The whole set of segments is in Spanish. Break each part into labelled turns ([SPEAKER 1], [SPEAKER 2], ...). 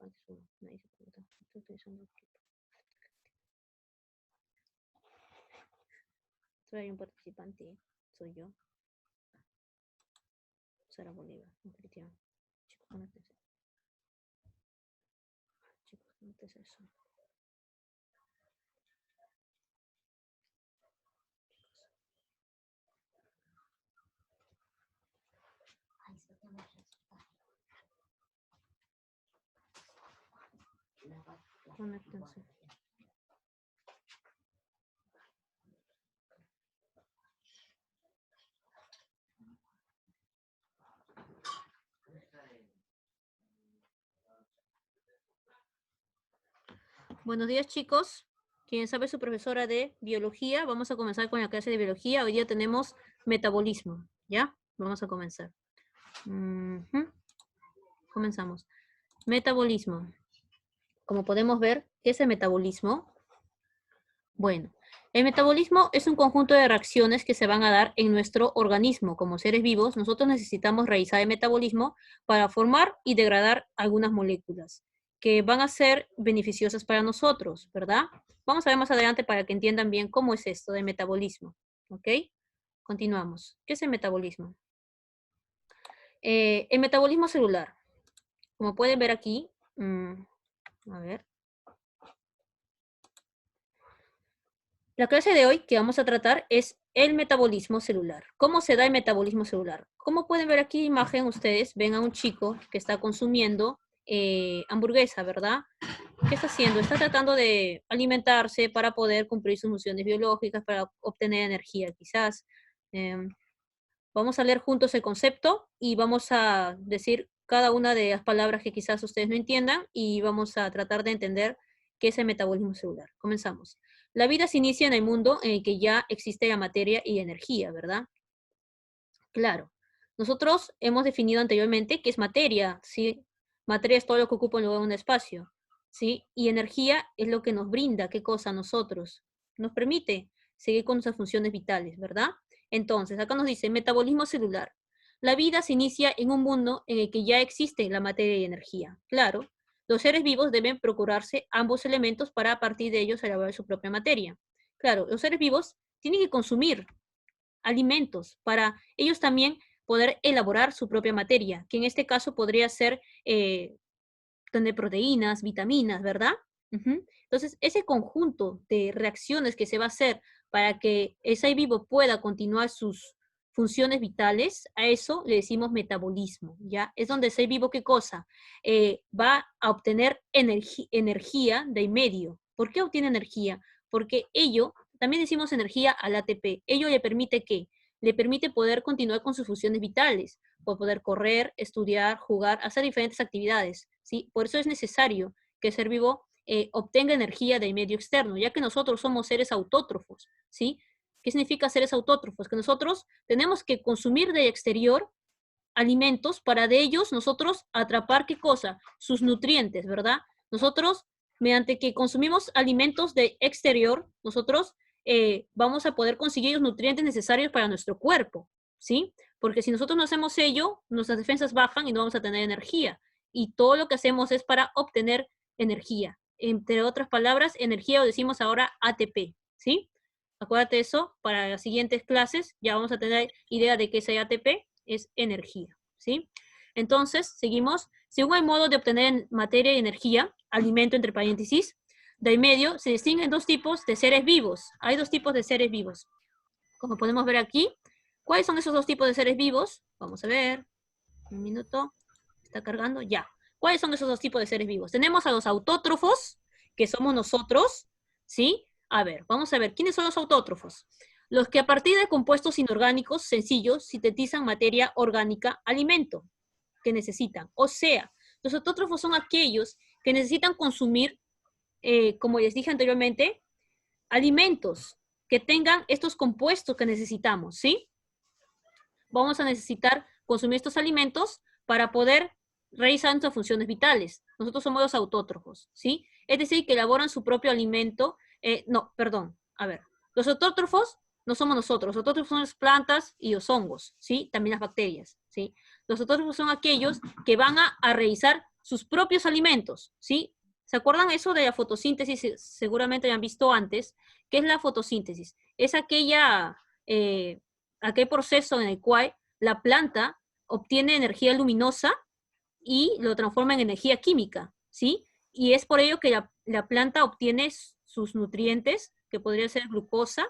[SPEAKER 1] participantes 1. Nadie se pregunta. Estoy utilizando el equipo. Soy un participante. Soy yo. Sara Bolívar. Cristian. Chicos, conéctense. Chicos, conéctense eso. Conéctense. Buenos días, chicos. Quien sabe, su profesora de biología. Vamos a comenzar con la clase de biología. Hoy día tenemos metabolismo. ¿Ya? Vamos a comenzar. Comenzamos. Metabolismo. Como podemos ver, ¿qué es el metabolismo? Bueno, el metabolismo es un conjunto de reacciones que se van a dar en nuestro organismo. Como seres vivos, nosotros necesitamos realizar el metabolismo para formar y degradar algunas moléculas que van a ser beneficiosas para nosotros, ¿verdad? Vamos a ver más adelante para que entiendan bien cómo es esto de metabolismo, ¿ok? Continuamos. ¿Qué es el metabolismo? El metabolismo celular. Como pueden ver aquí, a ver. La clase de hoy que vamos a tratar es el metabolismo celular. ¿Cómo se da el metabolismo celular? Como pueden ver aquí en imagen, ustedes ven a un chico que está consumiendo hamburguesa, ¿verdad? ¿Qué está haciendo? Está tratando de alimentarse para poder cumplir sus funciones biológicas, para obtener energía, quizás. Vamos a leer juntos el concepto y vamos a decir cada una de las palabras que quizás ustedes no entiendan y vamos a tratar de entender qué es el metabolismo celular. Comenzamos. La vida se inicia en el mundo en el que ya existe la materia y energía, ¿verdad? Claro. Nosotros hemos definido anteriormente qué es materia, ¿sí? Materia es todo lo que ocupa un lugar en un espacio, ¿sí? Y energía es lo que nos brinda, ¿qué cosa? A nosotros. Nos permite seguir con nuestras funciones vitales, ¿verdad? Entonces, acá nos dice metabolismo celular. La vida se inicia en un mundo en el que ya existe la materia y energía. Claro, los seres vivos deben procurarse ambos elementos para a partir de ellos elaborar su propia materia. Claro, los seres vivos tienen que consumir alimentos para ellos también poder elaborar su propia materia, que en este caso podría ser tener proteínas, vitaminas, ¿verdad? Entonces, ese conjunto de reacciones que se va a hacer para que el ser vivo pueda continuar sus funciones vitales, a eso le decimos metabolismo, ¿ya? Es donde el ser vivo, ¿qué cosa? Va a obtener energía de medio. ¿Por qué obtiene energía? Porque ello, también decimos energía al ATP, ello le permite ¿qué? Le permite poder continuar con sus funciones vitales, poder correr, estudiar, jugar, hacer diferentes actividades, ¿sí? Por eso es necesario que el ser vivo obtenga energía del medio externo, ya que nosotros somos seres autótrofos, ¿sí? ¿Qué significa seres autótrofos? Que nosotros tenemos que consumir del exterior alimentos para de ellos nosotros atrapar, ¿qué cosa? Sus nutrientes, ¿verdad? Nosotros, mediante que consumimos alimentos de exterior, nosotros vamos a poder conseguir los nutrientes necesarios para nuestro cuerpo, ¿sí? Porque si nosotros no hacemos ello, nuestras defensas bajan y no vamos a tener energía. Y todo lo que hacemos es para obtener energía. Entre otras palabras, energía o decimos ahora ATP, ¿sí? Acuérdate eso, para las siguientes clases ya vamos a tener idea de qué es el ATP, es energía, ¿sí? Entonces, seguimos. Según el modo de obtener materia y energía, alimento entre paréntesis, del medio, se distinguen dos tipos de seres vivos. Hay dos tipos de seres vivos. Como podemos ver aquí, ¿cuáles son esos dos tipos de seres vivos? Vamos a ver. Un minuto. Está cargando. Ya. ¿Cuáles son esos dos tipos de seres vivos? Tenemos a los autótrofos, que somos nosotros, ¿sí? A ver, vamos a ver. ¿Quiénes son los autótrofos? Los que a partir de compuestos inorgánicos sencillos sintetizan materia orgánica, alimento que necesitan. O sea, los autótrofos son aquellos que necesitan consumir, como les dije anteriormente, alimentos que tengan estos compuestos que necesitamos, ¿sí? Vamos a necesitar consumir estos alimentos para poder realizar nuestras funciones vitales. Nosotros somos los autótrofos, ¿sí? Es decir, que elaboran su propio alimento. No, perdón, a ver. Los autótrofos no somos nosotros. Los autótrofos son las plantas y los hongos, ¿sí? También las bacterias, ¿sí? Los autótrofos son aquellos que van a realizar sus propios alimentos, ¿sí? ¿Se acuerdan eso de la fotosíntesis? Seguramente lo han visto antes. ¿Qué es la fotosíntesis? Es aquel proceso en el cual la planta obtiene energía luminosa y lo transforma en energía química, ¿sí? Y es por ello que la planta obtiene sus nutrientes, que podría ser glucosa,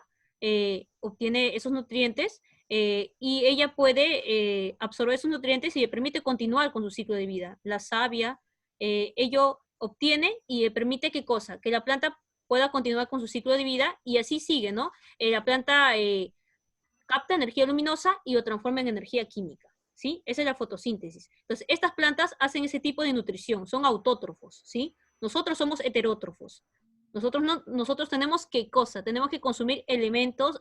[SPEAKER 1] obtiene esos nutrientes y ella puede absorber esos nutrientes y le permite continuar con su ciclo de vida. La savia, ello obtiene y le permite, ¿qué cosa? Que la planta pueda continuar con su ciclo de vida y así sigue, ¿no? La planta capta energía luminosa y lo transforma en energía química, ¿sí? Esa es la fotosíntesis. Entonces, estas plantas hacen ese tipo de nutrición, son autótrofos, ¿sí? Nosotros somos heterótrofos. Nosotros tenemos ¿qué cosa? Tenemos que consumir alimentos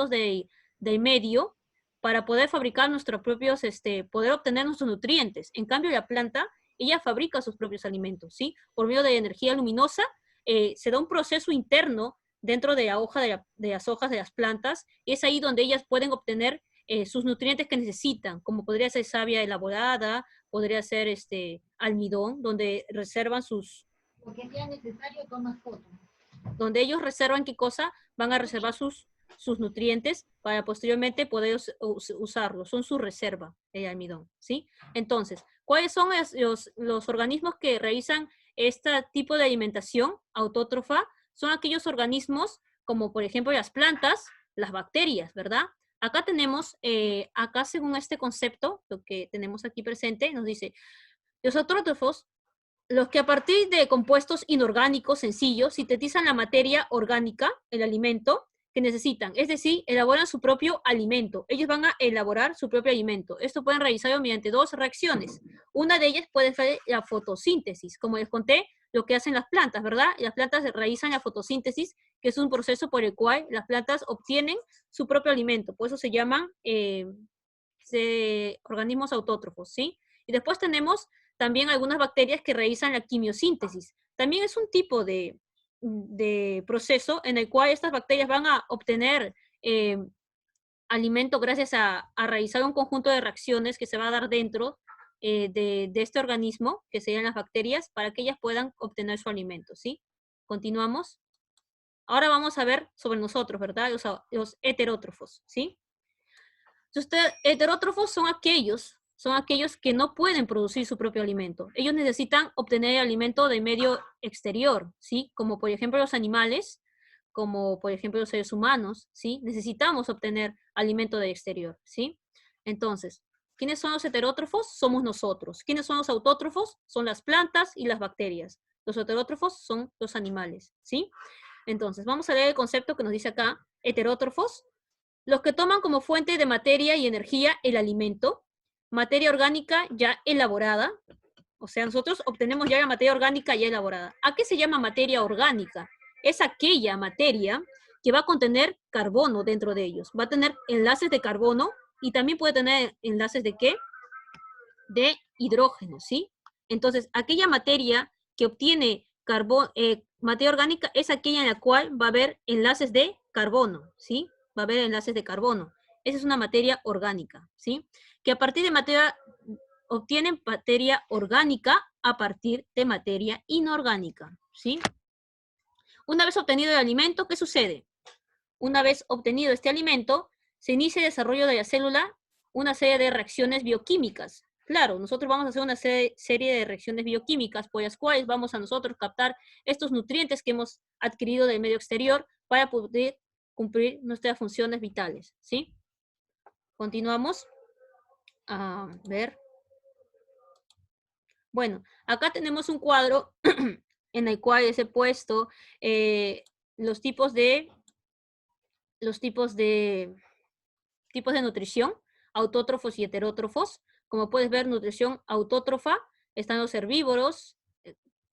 [SPEAKER 1] del medio para poder fabricar nuestros propios, poder obtener nuestros nutrientes. En cambio, la planta, ella fabrica sus propios alimentos, ¿sí? Por medio de energía luminosa, se da un proceso interno dentro de la hoja de las hojas de las plantas, y es ahí donde ellas pueden obtener sus nutrientes que necesitan, como podría ser savia elaborada, podría ser almidón, donde reservan
[SPEAKER 2] Lo que sea necesario, tomas foto.
[SPEAKER 1] donde ellos reservan qué cosa, van a reservar sus nutrientes para posteriormente poder usarlos, son su reserva, el almidón, ¿sí? Entonces, ¿cuáles son los organismos que realizan este tipo de alimentación autótrofa? Son aquellos organismos como por ejemplo las plantas, las bacterias, ¿verdad? Acá tenemos, acá según este concepto, lo que tenemos aquí presente, nos dice, los autótrofos los que a partir de compuestos inorgánicos sencillos sintetizan la materia orgánica, el alimento, que necesitan. Es decir, elaboran su propio alimento. Ellos van a elaborar su propio alimento. Esto pueden realizarlo mediante dos reacciones. Una de ellas puede ser la fotosíntesis. Como les conté, lo que hacen las plantas, ¿verdad? Las plantas realizan la fotosíntesis, que es un proceso por el cual las plantas obtienen su propio alimento. Por eso se llaman organismos autótrofos, ¿sí? Y después tenemos también algunas bacterias que realizan la quimiosíntesis. También es un tipo de proceso en el cual estas bacterias van a obtener alimento gracias a realizar un conjunto de reacciones que se va a dar dentro de este organismo, que serían las bacterias, para que ellas puedan obtener su alimento, ¿sí? Continuamos. Ahora vamos a ver sobre nosotros, ¿verdad? Los heterótrofos, ¿sí? Heterótrofos son aquellos que no pueden producir su propio alimento. Ellos necesitan obtener alimento de medio exterior, ¿sí? Como por ejemplo los animales, como por ejemplo los seres humanos, ¿sí? Necesitamos obtener alimento del exterior, ¿sí? Entonces, ¿quiénes son los heterótrofos? Somos nosotros. ¿Quiénes son los autótrofos? Son las plantas y las bacterias. Los heterótrofos son los animales, ¿sí? Entonces, vamos a leer el concepto que nos dice acá, heterótrofos. Los que toman como fuente de materia y energía el alimento, materia orgánica ya elaborada, o sea, nosotros obtenemos ya la materia orgánica ya elaborada. ¿A qué se llama materia orgánica? Es aquella materia que va a contener carbono dentro de ellos. Va a tener enlaces de carbono y también puede tener enlaces de ¿qué? De hidrógeno, ¿sí? Entonces, aquella materia que obtiene materia orgánica es aquella en la cual va a haber enlaces de carbono, ¿sí? Va a haber enlaces de carbono. Esa es una materia orgánica, ¿sí? Que a partir de materia, obtienen materia orgánica a partir de materia inorgánica, ¿sí? Una vez obtenido el alimento, ¿qué sucede? Una vez obtenido este alimento, se inicia el desarrollo de la célula, una serie de reacciones bioquímicas. Claro, nosotros vamos a hacer una serie de reacciones bioquímicas por las cuales vamos a nosotros captar estos nutrientes que hemos adquirido del medio exterior para poder cumplir nuestras funciones vitales, ¿sí? Continuamos a ver. Bueno, acá tenemos un cuadro en el cual he puesto los tipos de tipos de nutrición, autótrofos y heterótrofos. Como puedes ver, nutrición autótrofa están los herbívoros,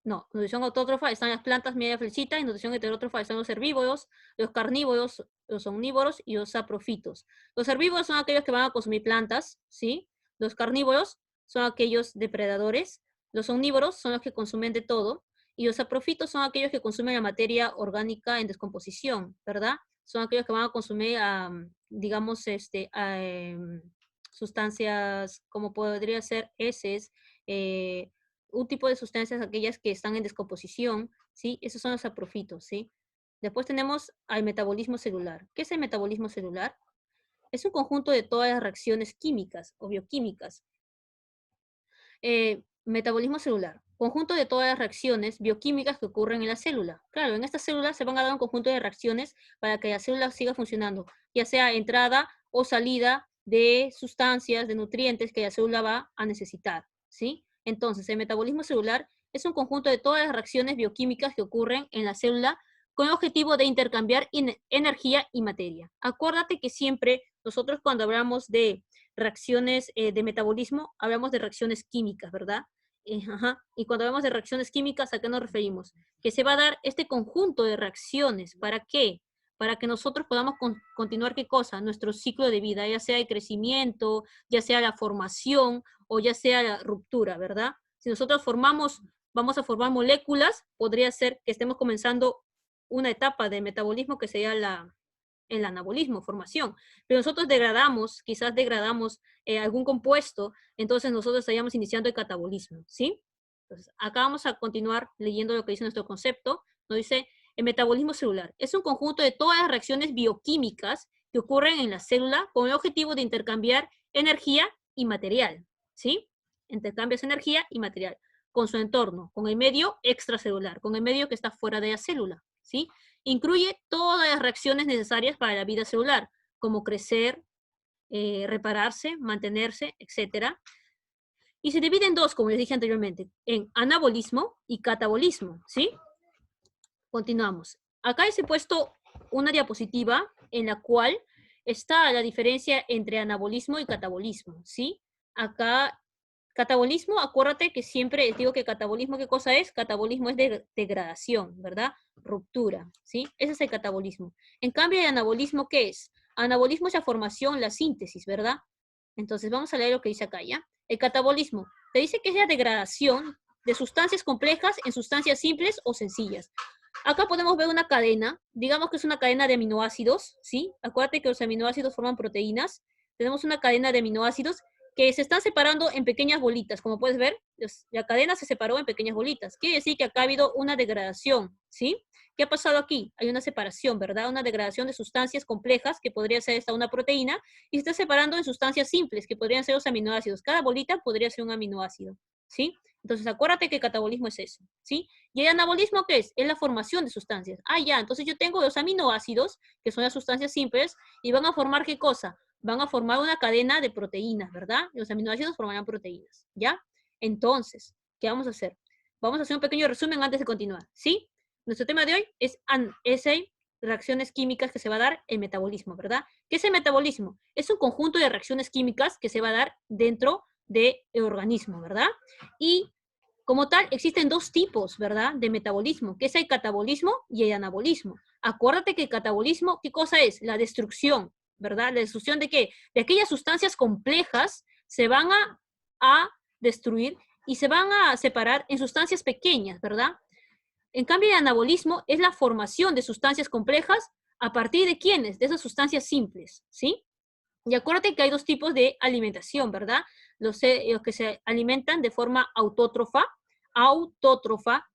[SPEAKER 1] nutrición autótrofa están las plantas media flechitas, y nutrición heterótrofa están los herbívoros, los carnívoros, los omnívoros y los saprofitos. Los herbívoros son aquellos que van a consumir plantas, ¿sí? Los carnívoros son aquellos depredadores, los omnívoros son los que consumen de todo, y los saprofitos son aquellos que consumen la materia orgánica en descomposición, ¿verdad? Son aquellos que van a consumir, digamos, sustancias como podría ser heces, un tipo de sustancias, aquellas que están en descomposición, ¿sí? Esos son los saprofitos, ¿sí? Después tenemos al metabolismo celular. ¿Qué es el metabolismo celular? Es un conjunto de todas las reacciones químicas o bioquímicas. Metabolismo celular. Conjunto de todas las reacciones bioquímicas que ocurren en la célula. Claro, en esta célula se van a dar un conjunto de reacciones para que la célula siga funcionando, ya sea entrada o salida de sustancias, de nutrientes que la célula va a necesitar, ¿sí? Entonces, el metabolismo celular es un conjunto de todas las reacciones bioquímicas que ocurren en la célula con el objetivo de intercambiar energía y materia. Acuérdate que siempre nosotros cuando hablamos de reacciones de metabolismo, hablamos de reacciones químicas, ¿verdad? Ajá. Y cuando hablamos de reacciones químicas, ¿a qué nos referimos? Que se va a dar este conjunto de reacciones. ¿Para qué? Para que nosotros podamos continuar, ¿qué cosa? Nuestro ciclo de vida, ya sea el crecimiento, ya sea la formación o ya sea la ruptura, ¿verdad? Si nosotros vamos a formar moléculas, podría ser que estemos comenzando una etapa de metabolismo que sería el anabolismo, formación. Pero nosotros quizás degradamos algún compuesto, entonces nosotros estaríamos iniciando el catabolismo, ¿sí? Entonces, acá vamos a continuar leyendo lo que dice nuestro concepto. Nos dice, el metabolismo celular es un conjunto de todas las reacciones bioquímicas que ocurren en la célula con el objetivo de intercambiar energía y material, ¿sí? Intercambias energía y material con su entorno, con el medio extracelular, con el medio que está fuera de la célula, ¿sí? Incluye todas las reacciones necesarias para la vida celular, como crecer, repararse, mantenerse, etc. Y se divide en dos, como les dije anteriormente, en anabolismo y catabolismo, ¿sí? Continuamos. Acá les he puesto una diapositiva en la cual está la diferencia entre anabolismo y catabolismo, ¿sí? Acá, catabolismo, acuérdate que siempre digo que catabolismo, ¿qué cosa es? Catabolismo es degradación, ¿verdad? Ruptura, ¿sí? Ese es el catabolismo. En cambio, el anabolismo, ¿qué es? Anabolismo es la formación, la síntesis, ¿verdad? Entonces, vamos a leer lo que dice acá, ¿ya? El catabolismo te dice que es la degradación de sustancias complejas en sustancias simples o sencillas. Acá podemos ver una cadena, digamos que es una cadena de aminoácidos, ¿sí? Acuérdate que los aminoácidos forman proteínas. Tenemos una cadena de aminoácidos que se están separando en pequeñas bolitas. Como puedes ver, la cadena se separó en pequeñas bolitas. Quiere decir que acá ha habido una degradación, ¿sí? ¿Qué ha pasado aquí? Hay una separación, ¿verdad? Una degradación de sustancias complejas, que podría ser esta una proteína, y se está separando en sustancias simples, que podrían ser los aminoácidos. Cada bolita podría ser un aminoácido, ¿sí? Entonces, acuérdate que el catabolismo es eso, ¿sí? ¿Y el anabolismo qué es? Es la formación de sustancias. Ah, ya, entonces yo tengo los aminoácidos, que son las sustancias simples, y van a formar ¿qué cosa? Van a formar una cadena de proteínas, ¿verdad? Los aminoácidos formarán proteínas, ¿ya? Entonces, ¿qué vamos a hacer? Vamos a hacer un pequeño resumen antes de continuar, ¿sí? Nuestro tema de hoy es reacciones químicas que se va a dar el metabolismo, ¿verdad? ¿Qué es el metabolismo? Es un conjunto de reacciones químicas que se va a dar dentro del organismo, ¿verdad? Y como tal, existen dos tipos, ¿verdad?, de metabolismo, que es el catabolismo y el anabolismo. Acuérdate que el catabolismo, ¿qué cosa es? La destrucción, ¿verdad? La destrucción de qué? De aquellas sustancias complejas se van a destruir y se van a separar en sustancias pequeñas, ¿verdad? En cambio, el anabolismo es la formación de sustancias complejas a partir de ¿quiénes? De esas sustancias simples, ¿sí? Y acuérdate que hay dos tipos de alimentación, ¿verdad? Los que se alimentan de forma autótrofa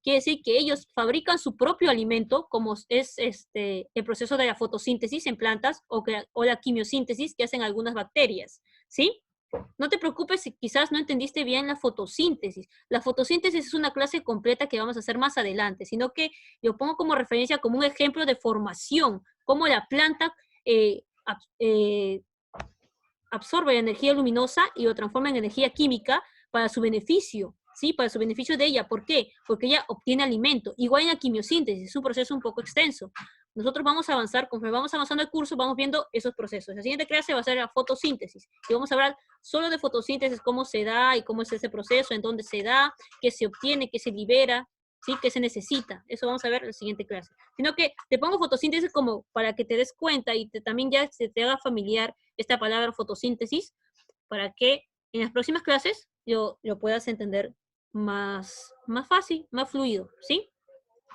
[SPEAKER 1] quiere decir que ellos fabrican su propio alimento, como es el proceso de la fotosíntesis en plantas o la quimiosíntesis que hacen algunas bacterias, ¿sí? No te preocupes si quizás no entendiste bien la fotosíntesis. La fotosíntesis es una clase completa que vamos a hacer más adelante, sino que yo pongo como referencia, como un ejemplo de formación, cómo la planta absorbe la energía luminosa y lo transforma en energía química para su beneficio, ¿sí? Para su beneficio de ella. ¿Por qué? Porque ella obtiene alimento. Igual en la quimiosíntesis, es un proceso un poco extenso. Nosotros vamos a avanzar, conforme vamos avanzando el curso, vamos viendo esos procesos. La siguiente clase va a ser la fotosíntesis. Y vamos a hablar solo de fotosíntesis, cómo se da y cómo es ese proceso, en dónde se da, qué se obtiene, qué se libera, ¿sí? ¿Qué se necesita? Eso vamos a ver en la siguiente clase. Sino que te pongo fotosíntesis como para que te des cuenta y también ya se te haga familiar esta palabra fotosíntesis, para que en las próximas clases lo puedas entender más fácil, más fluido, ¿sí?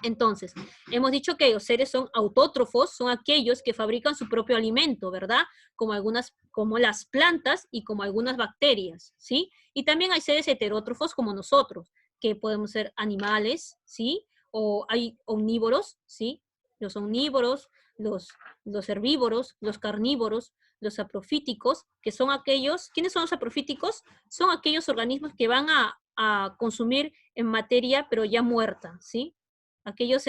[SPEAKER 1] Entonces, hemos dicho que los seres son autótrofos, son aquellos que fabrican su propio alimento, ¿verdad? Como las plantas y como algunas bacterias, ¿sí? Y también hay seres heterótrofos como nosotros. que podemos ser animales, ¿sí? O hay omnívoros, ¿sí? Los omnívoros, los herbívoros, los carnívoros, los saprofíticos, que son aquellos, ¿quiénes son los saprofíticos? Son aquellos organismos que van a consumir en materia, pero ya muerta, ¿sí? Aquellos,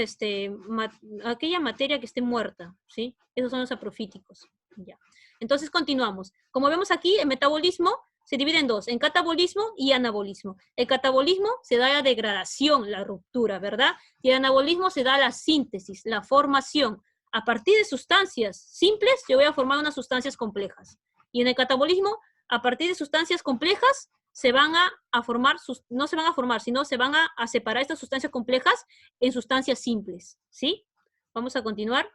[SPEAKER 1] aquella materia que esté muerta, ¿sí? Esos son los saprofíticos, ya. Entonces continuamos. Como vemos aquí, el metabolismo se divide en dos, en catabolismo y anabolismo. El catabolismo se da la degradación, la ruptura, ¿verdad? Y el anabolismo se da la síntesis, la formación. A partir de sustancias simples, yo voy a formar unas sustancias complejas. Y en el catabolismo, a partir de sustancias complejas, se van a formar, no se van a formar, sino se van a separar estas sustancias complejas en sustancias simples, ¿sí? Vamos a continuar.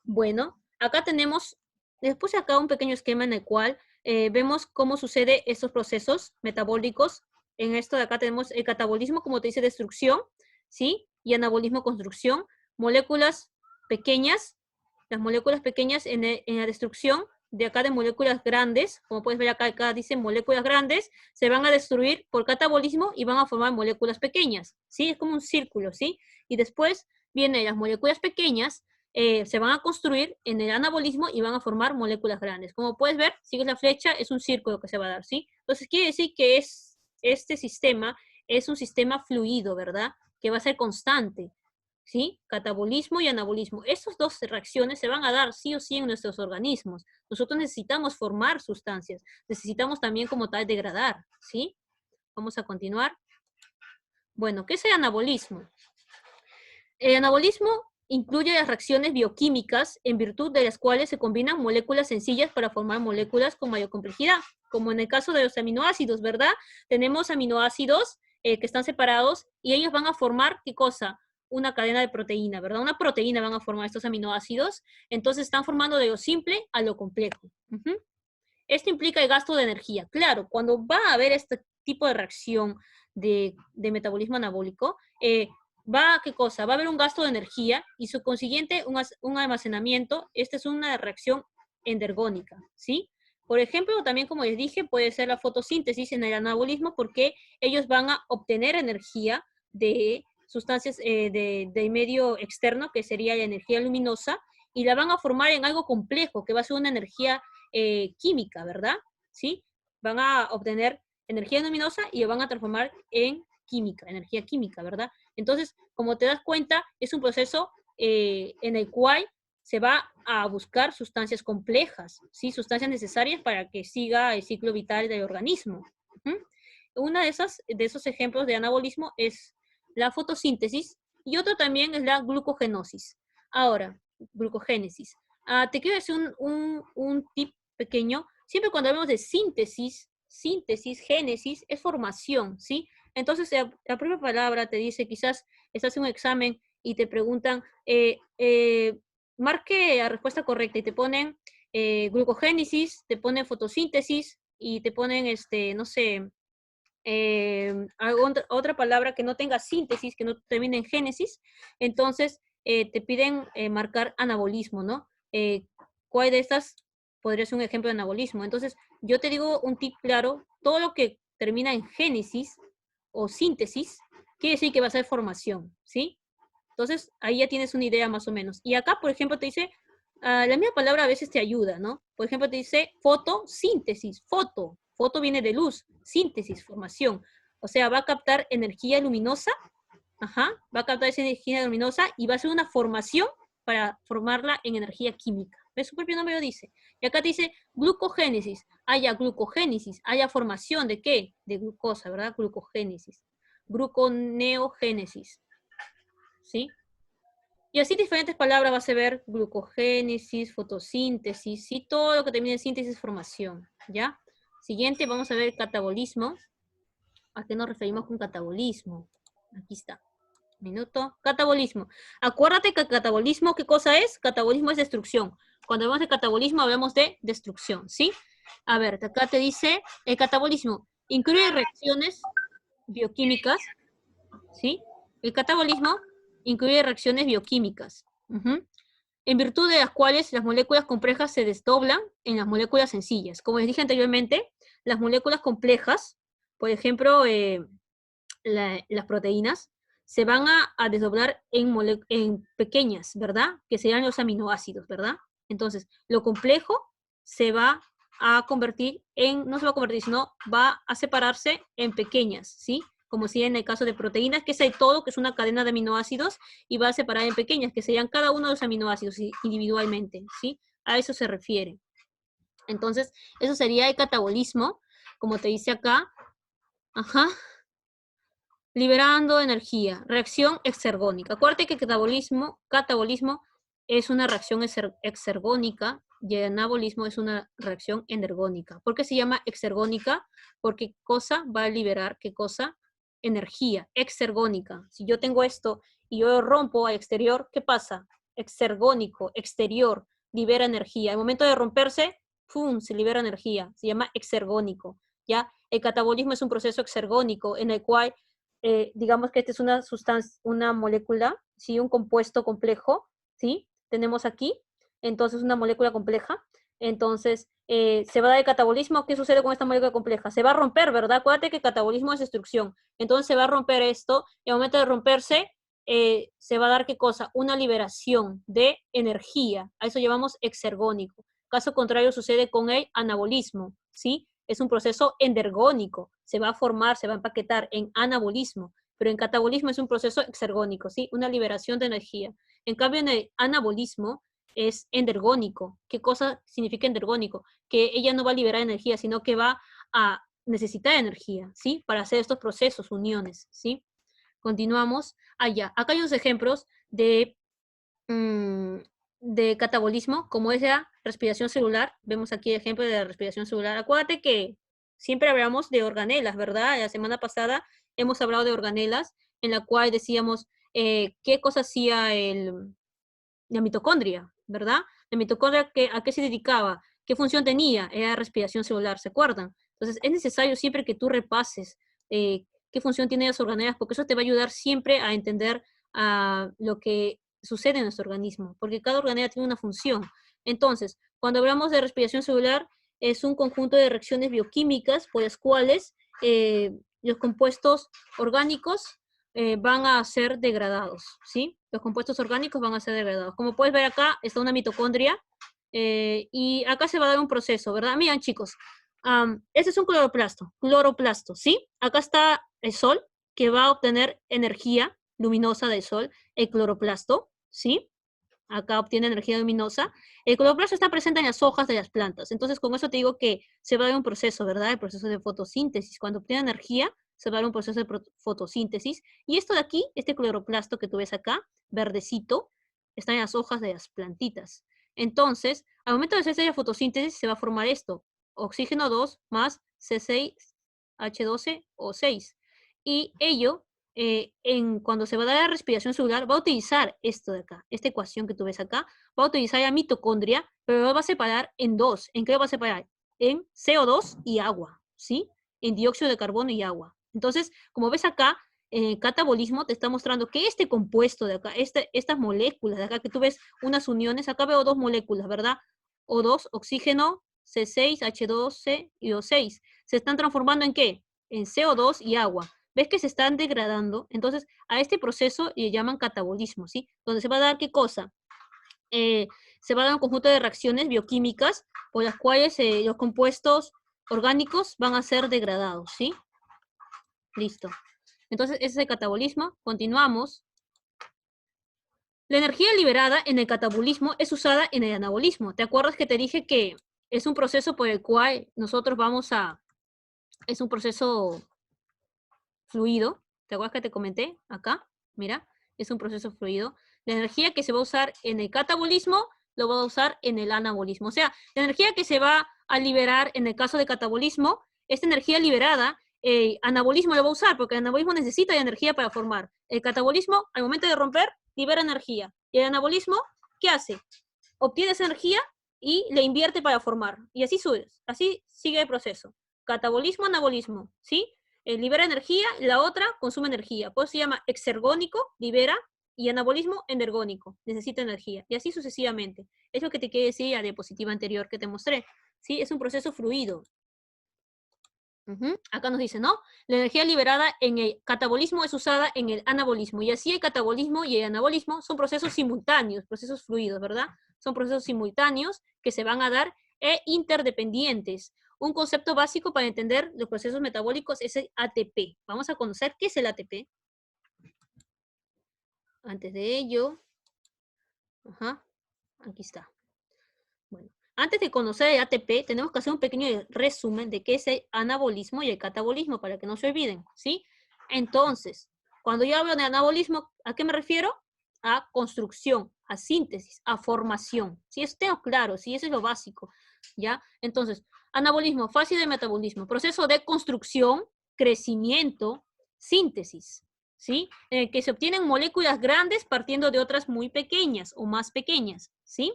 [SPEAKER 1] Bueno, acá tenemos, después acá un pequeño esquema en el cual vemos cómo sucede estos procesos metabólicos. En esto de acá tenemos el catabolismo, como te dice, destrucción, ¿sí? Y anabolismo, construcción. Moléculas pequeñas, las moléculas pequeñas en la destrucción, de acá de moléculas grandes, como puedes ver acá dice moléculas grandes, se van a destruir por catabolismo y van a formar moléculas pequeñas, ¿sí? Es como un círculo, ¿sí? Y después vienen las moléculas pequeñas, se van a construir en el anabolismo y van a formar moléculas grandes. Como puedes ver, sigues la flecha, es un círculo que se va a dar, ¿sí? Entonces quiere decir que este sistema es un sistema fluido, ¿verdad? Que va a ser constante, ¿sí? Catabolismo y anabolismo. Estas dos reacciones se van a dar sí o sí en nuestros organismos. Nosotros necesitamos formar sustancias, necesitamos también como tal degradar, ¿sí? Vamos a continuar. Bueno, ¿qué es el anabolismo? El anabolismo incluye las reacciones bioquímicas en virtud de las cuales se combinan moléculas sencillas para formar moléculas con mayor complejidad, como en el caso de los aminoácidos, ¿verdad? Tenemos aminoácidos que están separados y ellos van a formar, ¿qué cosa? Una cadena de proteína, ¿verdad? Una proteína van a formar estos aminoácidos, entonces están formando de lo simple a lo complejo. Esto implica el gasto de energía. Claro, cuando va a haber este tipo de reacción de metabolismo anabólico, ¿qué cosa? Va a haber un gasto de energía y su consiguiente un almacenamiento. Esta es una reacción endergónica, ¿sí? Por ejemplo, también como les dije, puede ser la fotosíntesis en el anabolismo porque ellos van a obtener energía de sustancias del medio externo, que sería la energía luminosa, y la van a formar en algo complejo, que va a ser una energía química, ¿verdad? ¿Sí? Van a obtener energía luminosa y lo van a transformar en química, energía química, ¿verdad? Entonces, como te das cuenta, es un proceso en el cual se va a buscar sustancias complejas, ¿sí? Sustancias necesarias para que siga el ciclo vital del organismo. Una de esos ejemplos de anabolismo es la fotosíntesis y otro también es la glucogenosis. Ahora, glucogénesis. Te quiero decir un tip pequeño. Siempre cuando hablamos de síntesis, génesis, es formación, ¿sí? Entonces, la propia palabra te dice, quizás estás en un examen y te preguntan, marque la respuesta correcta y te ponen glucogénesis, te ponen fotosíntesis y te ponen, no sé, otra palabra que no tenga síntesis, que no termine en génesis, entonces te piden marcar anabolismo, ¿no? ¿Cuál de estas podría ser un ejemplo de anabolismo? Entonces, yo te digo un tip claro, todo lo que termina en génesis o síntesis, quiere decir que va a ser formación, ¿sí? Entonces, ahí ya tienes una idea más o menos. Y acá, por ejemplo, te dice, la misma palabra a veces te ayuda, ¿no? Por ejemplo, te dice fotosíntesis, foto viene de luz, síntesis, formación. O sea, va a captar energía luminosa, va a captar esa energía luminosa y va a hacer una formación para formarla en energía química. ¿Ves? Su propio nombre lo dice. Y acá te dice glucogénesis. Haya glucogénesis, haya formación de qué? De glucosa, ¿verdad? Glucogénesis. Gluconeogénesis. ¿Sí? Y así diferentes palabras vas a ver glucogénesis, fotosíntesis, ¿sí? Todo lo que termina en síntesis es formación, ¿ya? Siguiente, vamos a ver catabolismo. ¿A qué nos referimos con catabolismo? Aquí está. Minuto. Catabolismo. Acuérdate que el catabolismo, ¿qué cosa es? Catabolismo es destrucción. Cuando hablamos de catabolismo, hablamos de destrucción, ¿sí? A ver, acá te dice, el catabolismo incluye reacciones bioquímicas, ¿sí? El catabolismo incluye reacciones bioquímicas, en virtud de las cuales las moléculas complejas se desdoblan en las moléculas sencillas. Como les dije anteriormente, las moléculas complejas Por ejemplo, las proteínas se van a desdoblar en pequeñas, ¿verdad? Que serían los aminoácidos, ¿verdad? Entonces, lo complejo se va a convertir en, no se va a convertir, sino va a separarse en pequeñas, ¿sí? Como si en el caso de proteínas, que es el todo, que es una cadena de aminoácidos, y va a separar en pequeñas, que serían cada uno de los aminoácidos individualmente, ¿sí? A eso se refiere. Entonces, eso sería el catabolismo, como te dice acá, ajá, liberando energía, reacción exergónica. Acuérdate que catabolismo es una reacción exergónica y el anabolismo es una reacción energónica. ¿Por qué se llama exergónica? Porque cosa va a liberar, ¿qué cosa? Energía, exergónica. Si yo tengo esto y yo lo rompo al exterior, ¿qué pasa? Exergónico, exterior, libera energía. Al momento de romperse, ¡pum!, se libera energía. Se llama exergónico, ¿ya? El catabolismo es un proceso exergónico en el cual digamos que esta es una sustancia, una molécula, ¿sí? Un compuesto complejo, ¿sí? Tenemos aquí, entonces una molécula compleja, entonces se va a dar el catabolismo. ¿Qué sucede con esta molécula compleja? Se va a romper, ¿verdad? Acuérdate que catabolismo es destrucción, entonces se va a romper esto, y al momento de romperse, se va a dar, ¿qué cosa? Una liberación de energía, a eso llamamos exergónico. Caso contrario sucede con el anabolismo, ¿sí? Es un proceso endergónico, se va a formar, se va a empaquetar en anabolismo, pero en catabolismo es un proceso exergónico, ¿sí? Una liberación de energía. En cambio, en el anabolismo es endergónico. ¿Qué cosa significa endergónico? Que ella no va a liberar energía, sino que va a necesitar energía, ¿sí? Para hacer estos procesos, uniones, ¿sí? Continuamos. Allá. Acá hay unos ejemplos mm, de catabolismo, como es la respiración celular. Vemos aquí el ejemplo de la respiración celular. Acuérdate que siempre hablamos de organelas, ¿verdad? La semana pasada hemos hablado de organelas, en la cual decíamos qué cosa hacía la mitocondria, ¿verdad? La mitocondria, ¿a qué se dedicaba? ¿Qué función tenía? Era respiración celular, ¿se acuerdan? Entonces, es necesario siempre que tú repases qué función tienen las organelas, porque eso te va a ayudar siempre a entender lo que sucede en nuestro organismo, porque cada organela tiene una función. Entonces, cuando hablamos de respiración celular, es un conjunto de reacciones bioquímicas por las cuales los compuestos orgánicos van a ser degradados, ¿sí? Los compuestos orgánicos van a ser degradados. Como puedes ver acá, está una mitocondria y acá se va a dar un proceso, ¿verdad? Miren, chicos, este es un cloroplasto, ¿sí? Acá está el sol, que va a obtener energía luminosa del sol, el cloroplasto, ¿sí? Acá obtiene energía luminosa. El cloroplasto está presente en las hojas de las plantas. Entonces, con eso te digo que se va a dar un proceso, ¿verdad? El proceso de fotosíntesis. Cuando obtiene energía, se va a dar un proceso de fotosíntesis. Y esto de aquí, este cloroplasto que tú ves acá, verdecito, está en las hojas de las plantitas. Entonces, al momento de hacerse la fotosíntesis, se va a formar esto. Oxígeno 2 más C6H12O6. Y ello cuando se va a dar la respiración celular, va a utilizar esto de acá, esta ecuación que tú ves acá, va a utilizar la mitocondria, pero lo va a separar en dos. ¿En qué lo va a separar? En CO2 y agua, ¿sí? En dióxido de carbono y agua. Entonces, como ves acá, en el catabolismo te está mostrando que este compuesto de acá, estas moléculas de acá, que tú ves unas uniones, acá veo dos moléculas, ¿verdad? O2, oxígeno, C6H12 y O6. ¿Se están transformando en qué? En CO2 y agua. ¿Ves que se están degradando? Entonces, a este proceso le llaman catabolismo, ¿sí? Donde se va a dar, ¿qué cosa? Se va a dar un conjunto de reacciones bioquímicas por las cuales los compuestos orgánicos van a ser degradados, ¿sí? Listo. Entonces, ese es el catabolismo. Continuamos. La energía liberada en el catabolismo es usada en el anabolismo. ¿Te acuerdas que te dije que es un proceso por el cual nosotros es un proceso fluido? ¿Te acuerdas que te comenté acá? Mira, es un proceso fluido. La energía que se va a usar en el catabolismo lo va a usar en el anabolismo. O sea, la energía que se va a liberar en el caso de catabolismo, esta energía liberada, anabolismo lo va a usar, porque el anabolismo necesita de energía para formar. El catabolismo, al momento de romper, libera energía. Y el anabolismo, ¿qué hace? Obtiene esa energía y le invierte para formar. Y así sigue el proceso. Catabolismo, anabolismo, ¿sí? Libera energía, la otra consume energía. Por eso se llama exergónico, libera, y anabolismo, energónico, necesita energía. Y así sucesivamente. Es lo que te quiere decir la diapositiva anterior que te mostré. ¿Sí? Es un proceso fluido. Acá nos dice, ¿no? La energía liberada en el catabolismo es usada en el anabolismo. Y así el catabolismo y el anabolismo son procesos simultáneos, procesos fluidos, ¿verdad? Son procesos simultáneos que se van a dar e interdependientes. Un concepto básico para entender los procesos metabólicos es el ATP. Vamos a conocer qué es el ATP. Antes de ello, aquí está. Bueno, antes de conocer el ATP, tenemos que hacer un pequeño resumen de qué es el anabolismo y el catabolismo, para que no se olviden, ¿sí? Entonces, cuando yo hablo de anabolismo, ¿a qué me refiero? A construcción, a síntesis, a formación. Si es claro, si eso es lo básico, ¿ya? Entonces, anabolismo, fase de metabolismo, proceso de construcción, crecimiento, síntesis, ¿sí? En el que se obtienen moléculas grandes partiendo de otras muy pequeñas o más pequeñas, ¿sí?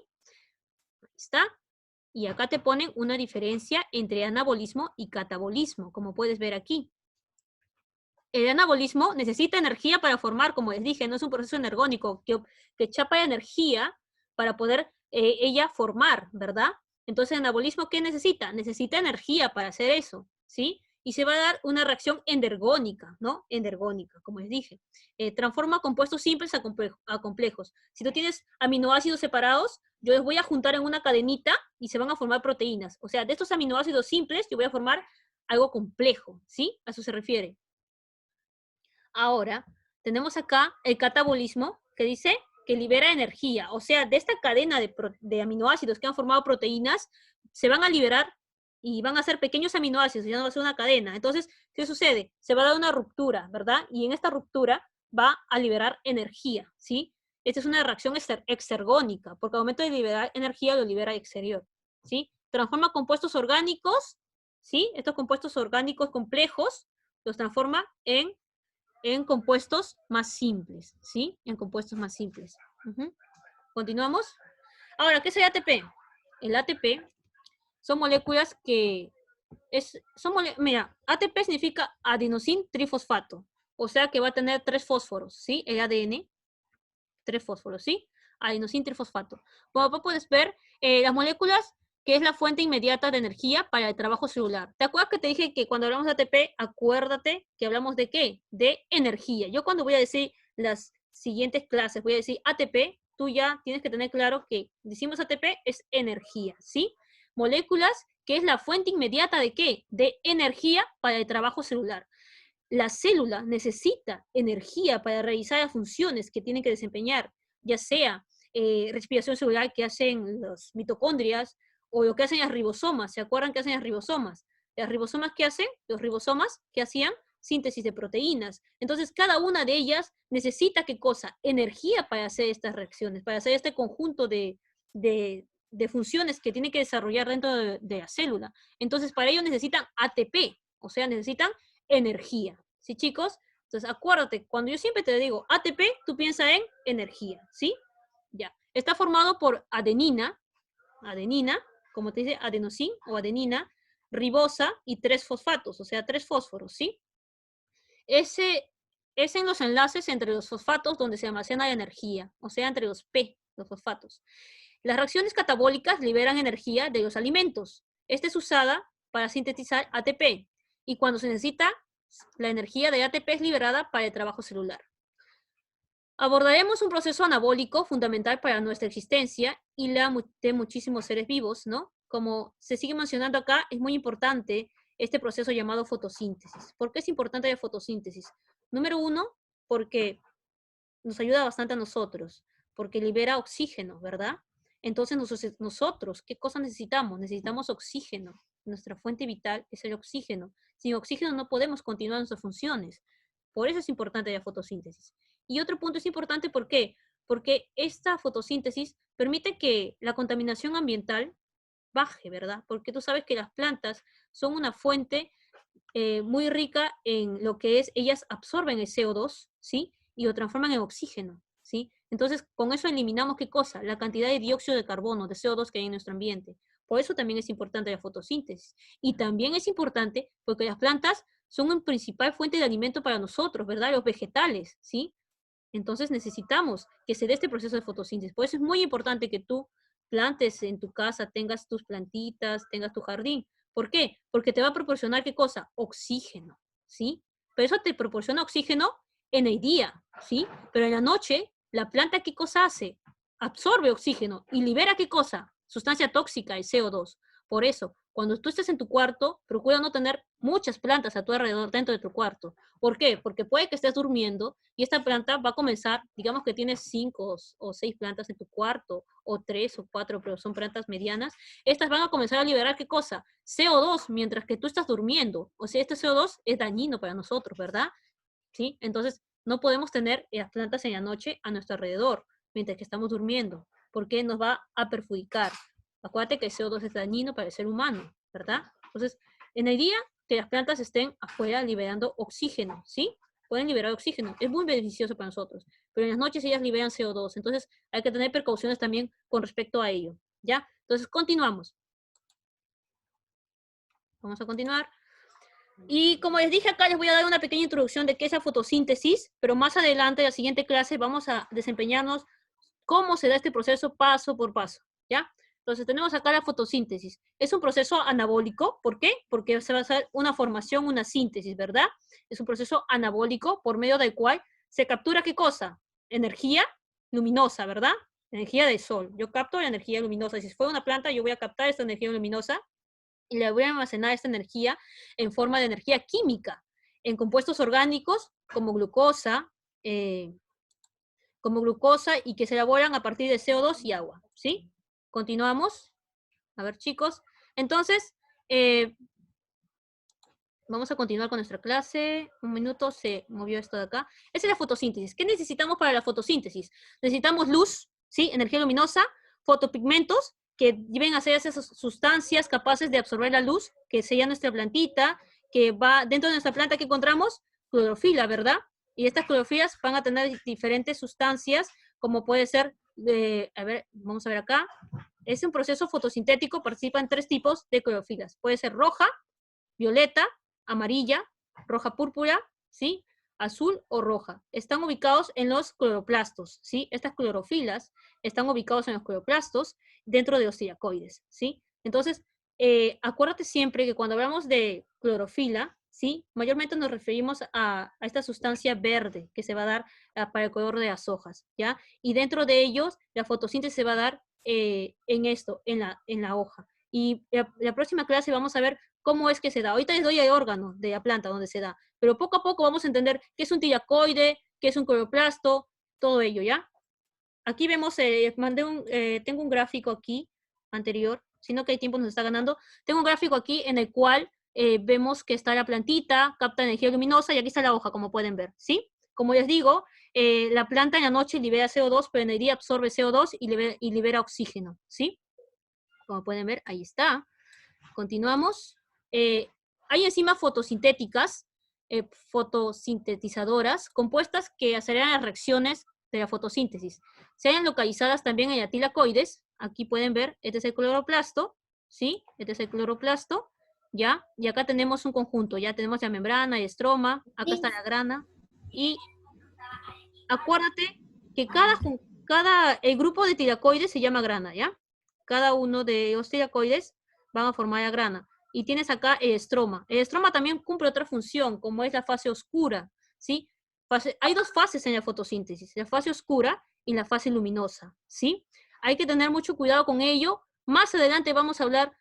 [SPEAKER 1] Ahí está. Y acá te ponen una diferencia entre anabolismo y catabolismo, como puedes ver aquí. El anabolismo necesita energía para formar, como les dije, no es un proceso energónico que chapa energía para poder ella formar, ¿verdad? Entonces, el anabolismo, ¿qué necesita? Necesita energía para hacer eso, ¿sí? Y se va a dar una reacción endergónica, ¿no? Endergónica, como les dije. Transforma compuestos simples a complejos. Si tú tienes aminoácidos separados, yo los voy a juntar en una cadenita y se van a formar proteínas. O sea, de estos aminoácidos simples, yo voy a formar algo complejo, ¿sí? A eso se refiere. Ahora, tenemos acá el catabolismo, que dice que libera energía. O sea, de esta cadena de aminoácidos que han formado proteínas, se van a liberar y van a ser pequeños aminoácidos, ya no va a ser una cadena. Entonces, ¿qué sucede? Se va a dar una ruptura, ¿verdad? Y en esta ruptura va a liberar energía, ¿sí? Esta es una reacción exergónica, porque al momento de liberar energía lo libera exterior, ¿sí? Transforma compuestos orgánicos, ¿sí? Estos compuestos orgánicos complejos los transforma en compuestos más simples, ¿sí? En compuestos más simples. ¿Continuamos? Ahora, ¿qué es el ATP? El ATP son moléculas que mira, ATP significa adenosín trifosfato, o sea que va a tener 3 fósforos, ¿sí? El ADN, 3 fósforos, ¿sí? Adenosín trifosfato. Como puedes ver, las moléculas que es la fuente inmediata de energía para el trabajo celular. ¿Te acuerdas que te dije que cuando hablamos de ATP, acuérdate que hablamos de qué? De energía. Yo cuando voy a decir las siguientes clases, voy a decir ATP, tú ya tienes que tener claro que decimos ATP es energía, ¿sí? Moléculas que es la fuente inmediata de qué? De energía para el trabajo celular. La célula necesita energía para realizar las funciones que tienen que desempeñar, ya sea respiración celular que hacen las mitocondrias, o lo que hacen las ribosomas. ¿Se acuerdan que hacen las ribosomas? Las ribosomas, ¿qué hacen? Los ribosomas, ¿qué hacían? Síntesis de proteínas. Entonces, cada una de ellas necesita, ¿qué cosa? Energía para hacer estas reacciones, para hacer este conjunto de funciones que tiene que desarrollar dentro de la célula. Entonces, para ello necesitan ATP, o sea, necesitan energía. ¿Sí, chicos? Entonces, acuérdate, cuando yo siempre te digo ATP, tú piensas en energía, ¿sí? Ya. Está formado por adenina, como te dice, adenosín o adenina, ribosa y 3 fosfatos, o sea, 3 fósforos, ¿sí? Ese es en los enlaces entre los fosfatos donde se almacena la energía, o sea, entre los P, los fosfatos. Las reacciones catabólicas liberan energía de los alimentos. Esta es usada para sintetizar ATP, y cuando se necesita, la energía de ATP es liberada para el trabajo celular. Abordaremos un proceso anabólico fundamental para nuestra existencia y la de muchísimos seres vivos, ¿no? Como se sigue mencionando acá, es muy importante este proceso llamado fotosíntesis. ¿Por qué es importante la fotosíntesis? Número uno, porque nos ayuda bastante a nosotros, porque libera oxígeno, ¿verdad? Entonces nosotros, ¿qué cosa necesitamos? Necesitamos oxígeno. Nuestra fuente vital es el oxígeno. Sin oxígeno no podemos continuar nuestras funciones. Por eso es importante la fotosíntesis. Y otro punto es importante, ¿por qué? Porque esta fotosíntesis permite que la contaminación ambiental baje, ¿verdad? Porque tú sabes que las plantas son una fuente muy rica en lo que es, ellas absorben el CO2, ¿sí? Y lo transforman en oxígeno, ¿sí? Entonces, con eso eliminamos, ¿qué cosa? La cantidad de dióxido de carbono, de CO2 que hay en nuestro ambiente. Por eso también es importante la fotosíntesis. Y también es importante porque las plantas son una principal fuente de alimento para nosotros, ¿verdad? Los vegetales, ¿sí? Entonces necesitamos que se dé este proceso de fotosíntesis. Por eso es muy importante que tú plantes en tu casa, tengas tus plantitas, tengas tu jardín, ¿Por qué? Porque te va a proporcionar, ¿qué cosa? Oxígeno, ¿sí? Pero eso te proporciona oxígeno en el día, ¿sí? Pero en la noche, la planta, ¿qué cosa hace? Absorbe oxígeno y libera, ¿qué cosa? Sustancia tóxica, el CO2. Por eso, cuando tú estés en tu cuarto, procura no tener muchas plantas a tu alrededor dentro de tu cuarto. ¿Por qué? Porque puede que estés durmiendo y esta planta va a comenzar, digamos que tienes 5 o 6 plantas en tu cuarto, o 3 o 4, pero son plantas medianas. Estas van a comenzar a liberar, ¿qué cosa? CO2 mientras que tú estás durmiendo. O sea, este CO2 es dañino para nosotros, ¿verdad? ¿Sí? Entonces, no podemos tener las plantas en la noche a nuestro alrededor mientras que estamos durmiendo, porque nos va a perjudicar. Acuérdate que el CO2 es dañino para el ser humano, ¿verdad? Entonces, en el día, que las plantas estén afuera liberando oxígeno, ¿sí? Pueden liberar oxígeno, es muy beneficioso para nosotros, pero en las noches ellas liberan CO2, entonces hay que tener precauciones también con respecto a ello, ¿ya? Entonces, continuamos. Vamos a continuar. Y como les dije acá, les voy a dar una pequeña introducción de qué es la fotosíntesis, pero más adelante, en la siguiente clase, vamos a desempeñarnos cómo se da este proceso paso por paso, ¿ya? Entonces tenemos acá la fotosíntesis. Es un proceso anabólico, ¿por qué? Porque se va a hacer una formación, una síntesis, ¿verdad? Es un proceso anabólico por medio del cual se captura, ¿qué cosa? Energía luminosa, ¿verdad? Energía del sol. Yo capto la energía luminosa. Si fuera una planta, yo voy a captar esta energía luminosa y le voy a almacenar esta energía en forma de energía química, en compuestos orgánicos eh, como glucosa y que se elaboran a partir de CO2 y agua, ¿sí? Continuamos. A ver, chicos. Entonces, vamos a continuar con nuestra clase. Un minuto, se movió esto de acá. Esa es la fotosíntesis. ¿Qué necesitamos para la fotosíntesis? Necesitamos luz, ¿sí? Energía luminosa, fotopigmentos, que deben hacer esas sustancias capaces de absorber la luz, que sería nuestra plantita, que va dentro de nuestra planta que encontramos, clorofila, ¿verdad? Y estas clorofilas van a tener diferentes sustancias, como puede ser, a ver, vamos a ver acá. Es un proceso fotosintético, participan 3 tipos de clorofilas. Puede ser roja, violeta, amarilla, roja púrpura, ¿sí? Azul o roja. Están ubicados en los cloroplastos, ¿sí? Estas clorofilas están ubicados en los cloroplastos dentro de los tilacoides, ¿sí? Entonces, acuérdate siempre que cuando hablamos de clorofila, ¿sí? Mayormente nos referimos a esta sustancia verde que se va a dar para el color de las hojas, ¿ya? Y dentro de ellos, la fotosíntesis se va a dar en esto, en la hoja. Y la próxima clase vamos a ver cómo es que se da. Ahorita les doy el órgano de la planta donde se da, pero poco a poco vamos a entender qué es un tilacoide, qué es un cloroplasto, todo ello, ¿ya? Aquí vemos, tengo un gráfico aquí anterior, sino que el tiempo nos está ganando. Tengo un gráfico aquí en el cual vemos que está la plantita, capta energía luminosa y aquí está la hoja, como pueden ver, ¿sí? Como les digo, la planta en la noche libera CO2, pero en el día absorbe CO2 y libera oxígeno, ¿sí? Como pueden ver, ahí está. Continuamos. Hay enzimas fotosintéticas, fotosintetizadoras, compuestas que aceleran las reacciones de la fotosíntesis. Se hallan localizadas también en la tilacoides. Aquí pueden ver, este es el cloroplasto, ¿sí? Este es el cloroplasto, ¿ya? Y acá tenemos un conjunto, ya tenemos la membrana y estroma, acá está la grana. Y acuérdate que el grupo de tilacoides se llama grana, ¿ya? Cada uno de los tilacoides van a formar la grana. Y tienes acá el estroma. El estroma también cumple otra función, como es la fase oscura, ¿sí? Hay 2 fases en la fotosíntesis, la fase oscura y la fase luminosa, ¿sí? Hay que tener mucho cuidado con ello. Más adelante vamos a hablar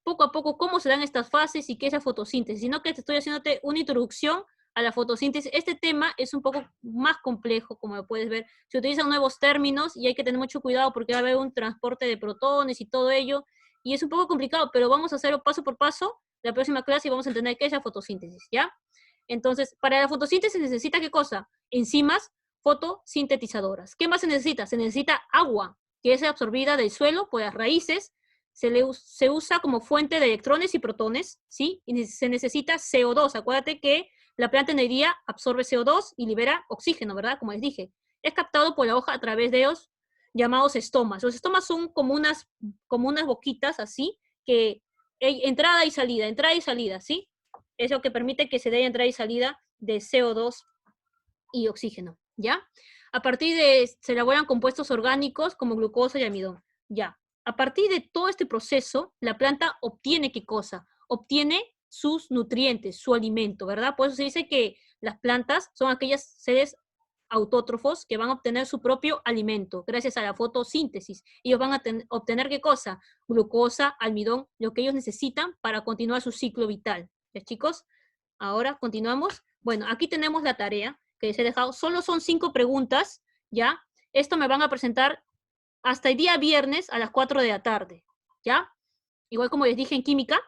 [SPEAKER 1] poco a poco cómo se dan estas fases y qué es la fotosíntesis, sino que te estoy haciéndote una introducción a la fotosíntesis. Este tema es un poco más complejo, como lo puedes ver. Se utilizan nuevos términos y hay que tener mucho cuidado porque va a haber un transporte de protones y todo ello. Y es un poco complicado, pero vamos a hacerlo paso por paso la próxima clase y vamos a entender qué es la fotosíntesis, ¿ya? Entonces, para la fotosíntesis se necesita ¿qué cosa? Enzimas fotosintetizadoras. ¿Qué más se necesita? Se necesita agua, que es absorbida del suelo por las raíces. Se usa como fuente de electrones y protones, ¿sí? Y se necesita CO2. Acuérdate que la planta en el día absorbe CO2 y libera oxígeno, ¿verdad? Como les dije. Es captado por la hoja a través de los llamados estomas. Los estomas son como unas boquitas así, que hay entrada y salida, ¿sí? Es lo que permite que se dé entrada y salida de CO2 y oxígeno, ¿ya? A partir de, se elaboran compuestos orgánicos como glucosa y almidón, ¿ya? A partir de todo este proceso, la planta obtiene ¿qué cosa? obtiene sus nutrientes, su alimento, ¿verdad? Por eso se dice que las plantas son aquellos seres autótrofos que van a obtener su propio alimento gracias a la fotosíntesis. Ellos van a obtener ¿qué cosa? Glucosa, almidón, lo que ellos necesitan para continuar su ciclo vital. ¿Ya, chicos? Ahora continuamos. Bueno, aquí tenemos la tarea que les he dejado. Solo son 5 preguntas, ¿ya? Esto me van a presentar hasta el día viernes a las 4 de la tarde, ¿ya? Igual como les dije en química,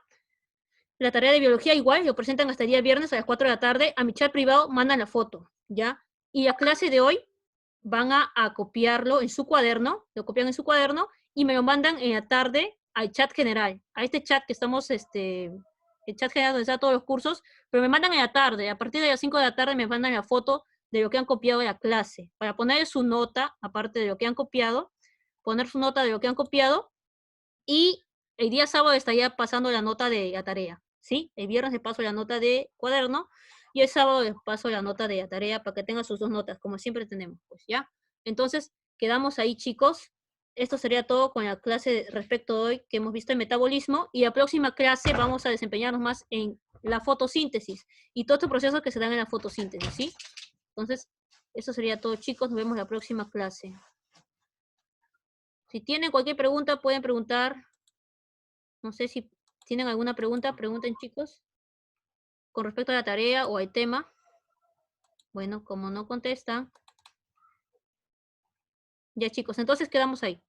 [SPEAKER 1] la tarea de biología igual, lo presentan hasta el día viernes a las 4 de la tarde, a mi chat privado mandan la foto, ¿ya? Y la clase de hoy van a copiarlo en su cuaderno, lo copian en su cuaderno y me lo mandan en la tarde al chat general, a este chat que estamos, el chat general donde están todos los cursos, pero me mandan en la tarde, a partir de las 5 de la tarde me mandan la foto de lo que han copiado de la clase, para poner su nota, aparte de lo que han copiado, poner su nota de lo que han copiado, y el día sábado estaría pasando la nota de la tarea, ¿sí? El viernes les paso la nota de cuaderno, y el sábado les paso la nota de la tarea para que tengan sus 2 notas, como siempre tenemos, pues, ¿ya? Entonces, quedamos ahí, chicos. Esto sería todo con la clase respecto de hoy que hemos visto en metabolismo, y la próxima clase vamos a desempeñarnos más en la fotosíntesis y todos estos procesos que se dan en la fotosíntesis, ¿sí? Entonces, eso sería todo, chicos. Nos vemos en la próxima clase. Si tienen cualquier pregunta, pueden preguntar. No sé si tienen alguna pregunta, pregunten, chicos, con respecto a la tarea o al tema. Bueno, como no contestan. Ya, chicos, entonces quedamos ahí.